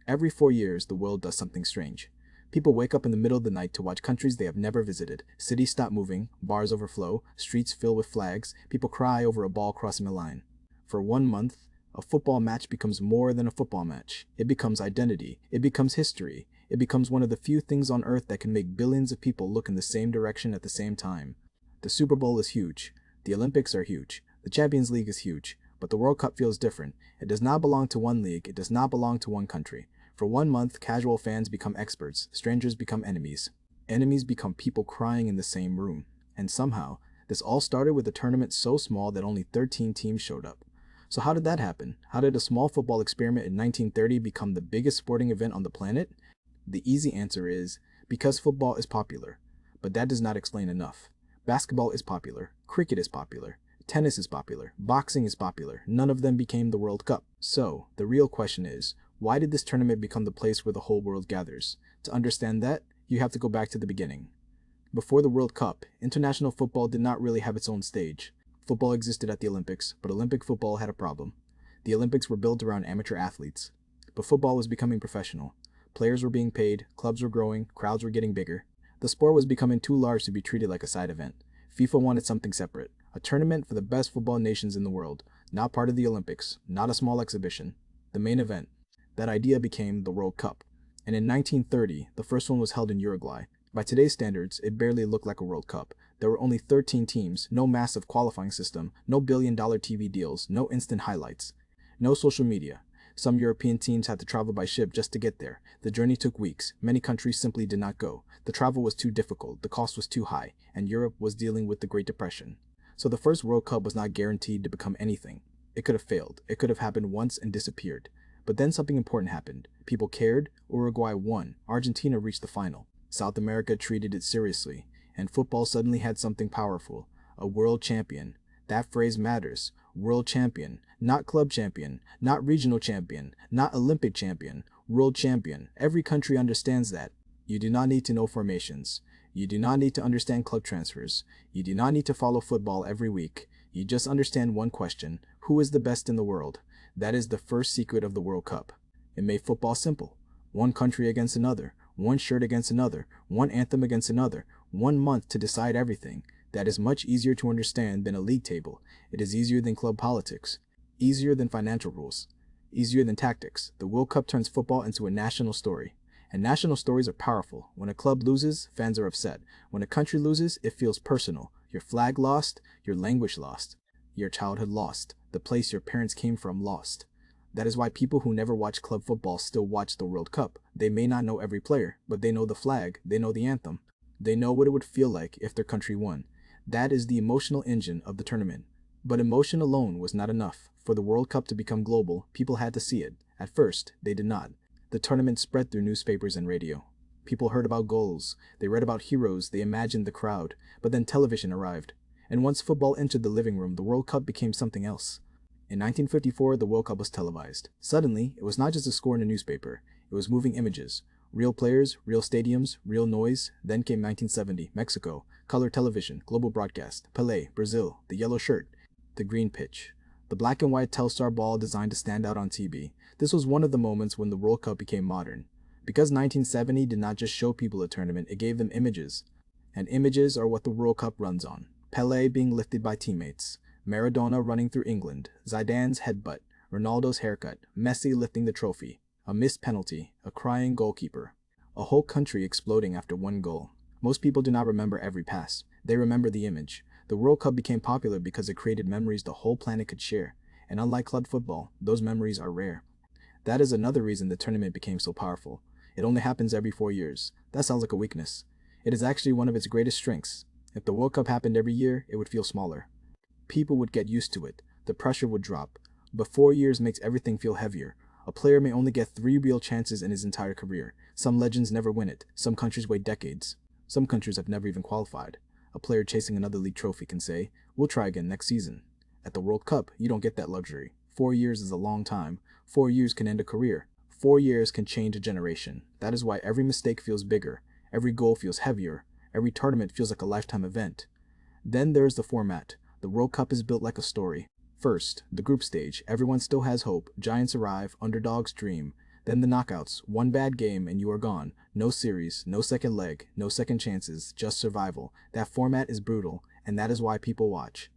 Every 4 years, the world does something strange. People wake up in the middle of the night to watch countries they have never visited. Cities stop moving, bars overflow, streets fill with flags, people cry over a ball crossing a line. For 1 month, a football match becomes more than a football match. It becomes identity. It becomes history. It becomes one of the few things on earth that can make billions of people look in the same direction at the same time. The Super Bowl is huge. The Olympics are huge. The Champions League is huge. But the World Cup feels different. It does not belong to one league. It does not belong to one country. For 1 month, casual fans become experts. Strangers become enemies. Enemies become people crying in the same room. And somehow, this all started with a tournament so small that only 13 teams showed up. So how did that happen? How did a small football experiment in 1930 become the biggest sporting event on the planet? The easy answer is because football is popular. But that does not explain enough. Basketball is popular. Cricket is popular. Tennis is popular. Boxing is popular. None of them became the World Cup. So, the real question is, why did this tournament become the place where the whole world gathers? To understand that, you have to go back to the beginning. Before the World Cup, international football did not really have its own stage. Football existed at the Olympics, but Olympic football had a problem. The Olympics were built around amateur athletes. But football was becoming professional. Players were being paid, clubs were growing, crowds were getting bigger. The sport was becoming too large to be treated like a side event. FIFA wanted something separate. A tournament for the best football nations in the world. Not part of the Olympics, not a small exhibition. The main event. That idea became the World Cup. And in 1930, the first one was held in Uruguay. By today's standards, it barely looked like a World Cup. There were only 13 teams, no massive qualifying system, no billion-dollar TV deals, no instant highlights, no social media. Some European teams had to travel by ship just to get there. The journey took weeks. Many countries simply did not go. The travel was too difficult, the cost was too high, and Europe was dealing with the Great Depression. So the first World Cup was not guaranteed to become anything. It could have failed. It could have happened once and disappeared. But then something important happened. People cared. Uruguay won. Argentina reached the final. South America treated it seriously. And football suddenly had something powerful. A world champion. That phrase matters. World champion. Not club champion. Not regional champion. Not Olympic champion. World champion. Every country understands that. You do not need to know formations. You do not need to understand club transfers. You do not need to follow football every week. You just understand one question. Who is the best in the world? That is the first secret of the World Cup. It made football simple. One country against another. One shirt against another. One anthem against another. 1 month to decide everything. That is much easier to understand than a league table. It is easier than club politics. Easier than financial rules. Easier than tactics. The World Cup turns football into a national story. And national stories are powerful. When a club loses, fans are upset. When a country loses, it feels personal. Your flag lost, your language lost, your childhood lost, the place your parents came from lost. That is why people who never watch club football still watch the World Cup. They may not know every player, but they know the flag, they know the anthem. They know what it would feel like if their country won. That is the emotional engine of the tournament. But emotion alone was not enough. For the World Cup to become global, people had to see it. At first, they did not. The tournament spread through newspapers and radio. People heard about goals, they read about heroes, they imagined the crowd, but then television arrived. And once football entered the living room, the World Cup became something else. In 1954, the World Cup was televised. Suddenly, it was not just a score in a newspaper, it was moving images. Real players, real stadiums, real noise. Then came 1970, Mexico, color television, global broadcast, Pelé, Brazil, the yellow shirt, the green pitch. The black and white Telstar ball designed to stand out on TV. This was one of the moments when the World Cup became modern. Because 1970 did not just show people a tournament, it gave them images. And images are what the World Cup runs on. Pelé being lifted by teammates, Maradona running through England, Zidane's headbutt, Ronaldo's haircut, Messi lifting the trophy, a missed penalty, a crying goalkeeper, a whole country exploding after one goal. Most people do not remember every pass. They remember the image. The World Cup became popular because it created memories the whole planet could share. And unlike club football, those memories are rare. That is another reason the tournament became so powerful. It only happens every 4 years. That sounds like a weakness. It is actually one of its greatest strengths. If the World Cup happened every year, it would feel smaller. People would get used to it. The pressure would drop. But 4 years makes everything feel heavier. A player may only get 3 real chances in his entire career. Some legends never win it. Some countries wait decades. Some countries have never even qualified. A player chasing another league trophy can say, "We'll try again next season." At the World Cup, you don't get that luxury. 4 years is a long time. 4 years can end a career. 4 years can change a generation. That is why every mistake feels bigger. Every goal feels heavier. Every tournament feels like a lifetime event. Then there's the format. The World Cup is built like a story. First, the group stage. Everyone still has hope. Giants arrive. Underdogs dream. Then the knockouts, one bad game and you are gone. No series, no second leg, no second chances, just survival. That format is brutal, and that is why people watch.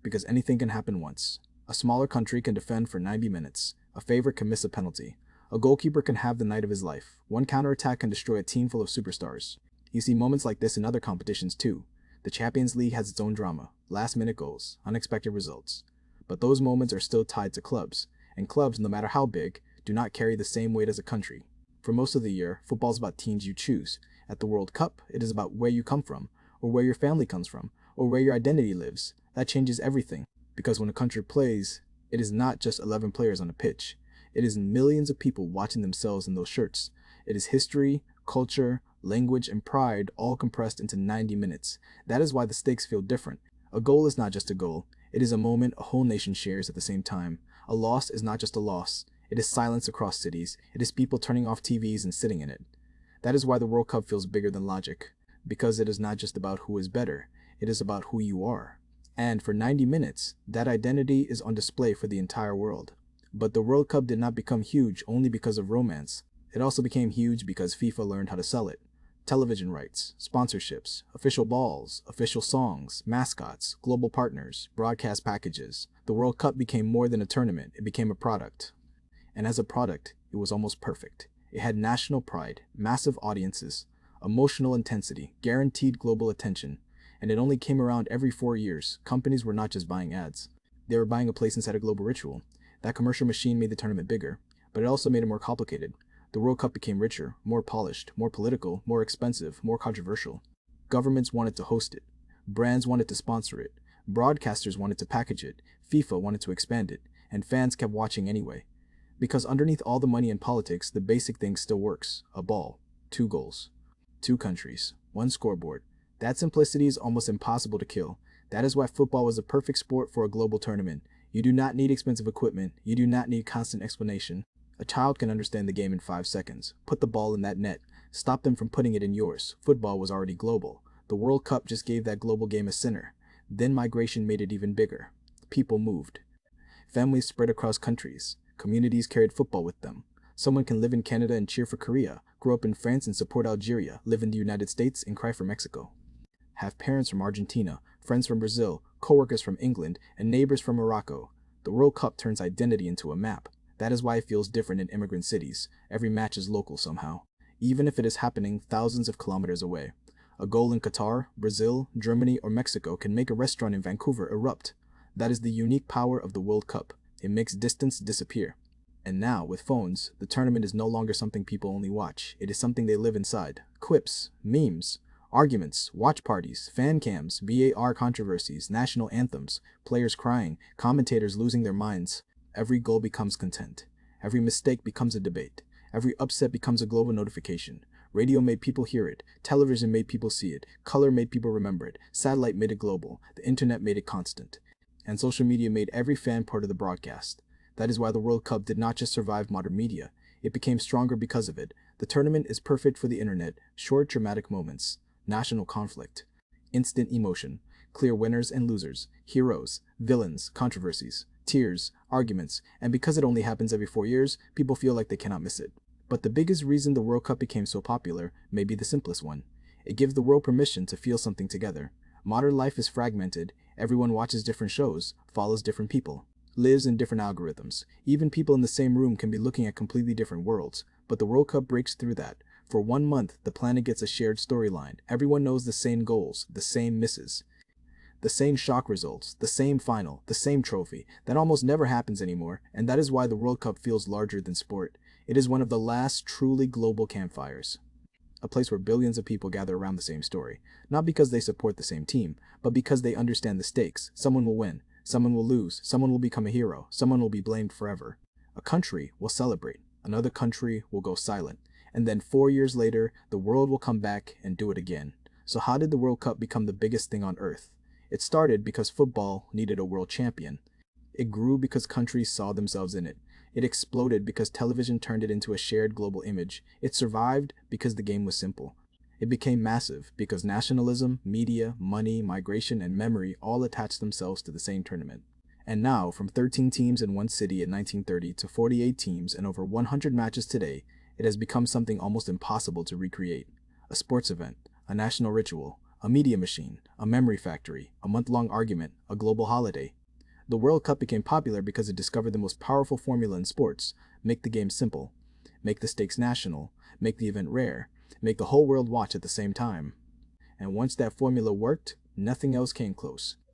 Because anything can happen once. A smaller country can defend for 90 minutes. A favorite can miss a penalty. A goalkeeper can have the night of his life. One counterattack can destroy a team full of superstars. You see moments like this in other competitions too. The Champions League has its own drama, last-minute goals, unexpected results. But those moments are still tied to clubs, and clubs, no matter how big, do not carry the same weight as a country. For most of the year, football is about teams you choose. At the World Cup, it is about where you come from, or where your family comes from, or where your identity lives. That changes everything, because when a country plays, it is not just 11 players on a pitch. It is millions of people watching themselves in those shirts. It is history, culture, language, and pride all compressed into 90 minutes. That is why the stakes feel different. A goal is not just a goal. It is a moment a whole nation shares at the same time. A loss is not just a loss. It is silence across cities. It is people turning off TVs and sitting in it. That is why the World Cup feels bigger than logic. Because it is not just about who is better. It is about who you are. And for 90 minutes, that identity is on display for the entire world. But the World Cup did not become huge only because of romance. It also became huge because FIFA learned how to sell it. Television rights, sponsorships, official balls, official songs, mascots, global partners, broadcast packages. The World Cup became more than a tournament, it became a product. And as a product, it was almost perfect. It had national pride, massive audiences, emotional intensity, guaranteed global attention. And it only came around every 4 years. Companies were not just buying ads. They were buying a place inside a global ritual. That commercial machine made the tournament bigger, but it also made it more complicated. The World Cup became richer, more polished, more political, more expensive, more controversial. Governments wanted to host it. Brands wanted to sponsor it. Broadcasters wanted to package it. FIFA wanted to expand it. And fans kept watching anyway. Because underneath all the money and politics, the basic thing still works. A ball, 2 goals, 2 countries, 1 scoreboard. That simplicity is almost impossible to kill. That is why football was a perfect sport for a global tournament. You do not need expensive equipment. You do not need constant explanation. A child can understand the game in 5 seconds. Put the ball in that net. Stop them from putting it in yours. Football was already global. The World Cup just gave that global game a center. Then migration made it even bigger. People moved. Families spread across countries. Communities carried football with them. Someone can live in Canada and cheer for Korea, grow up in France and support Algeria, live in the United States and cry for Mexico. Have parents from Argentina, friends from Brazil, coworkers from England, and neighbors from Morocco. The World Cup turns identity into a map. That is why it feels different in immigrant cities. Every match is local somehow, even if it is happening thousands of kilometers away. A goal in Qatar, Brazil, Germany, or Mexico can make a restaurant in Vancouver erupt. That is the unique power of the World Cup. It makes distance disappear. And now, with phones, the tournament is no longer something people only watch. It is something they live inside. Quips, memes, arguments, watch parties, fan cams, VAR controversies, national anthems, players crying, commentators losing their minds. Every goal becomes content. Every mistake becomes a debate. Every upset becomes a global notification. Radio made people hear it. Television made people see it. Color made people remember it. Satellite made it global. The internet made it constant. And social media made every fan part of the broadcast. That is why the World Cup did not just survive modern media. It became stronger because of it. The tournament is perfect for the internet. Short, dramatic moments. National conflict. Instant emotion. Clear winners and losers. Heroes. Villains. Controversies. Tears. Arguments. And because it only happens every 4 years, people feel like they cannot miss it. But the biggest reason the World Cup became so popular may be the simplest one. It gives the world permission to feel something together. Modern life is fragmented. Everyone watches different shows, follows different people, lives in different algorithms. Even people in the same room can be looking at completely different worlds. But the World Cup breaks through that. For 1 month, the planet gets a shared storyline. Everyone knows the same goals, the same misses, the same shock results, the same final, the same trophy. That almost never happens anymore, and that is why the World Cup feels larger than sport. It is one of the last truly global campfires. A place where billions of people gather around the same story. Not because they support the same team, but because they understand the stakes. Someone will win, someone will lose, someone will become a hero, someone will be blamed forever. A country will celebrate, another country will go silent. And then 4 years later, the world will come back and do it again. So how did the World Cup become the biggest thing on earth? It started because football needed a world champion. It grew because countries saw themselves in it. It exploded because television turned it into a shared global image. It survived because the game was simple. It became massive because nationalism, media, money, migration, and memory all attached themselves to the same tournament. And now, from 13 teams in one city in 1930 to 48 teams and over 100 matches today, it has become something almost impossible to recreate. A sports event, a national ritual, a media machine, a memory factory, a month-long argument, a global holiday. The World Cup became popular because it discovered the most powerful formula in sports: make the game simple, make the stakes national, make the event rare, make the whole world watch at the same time. And once that formula worked, nothing else came close.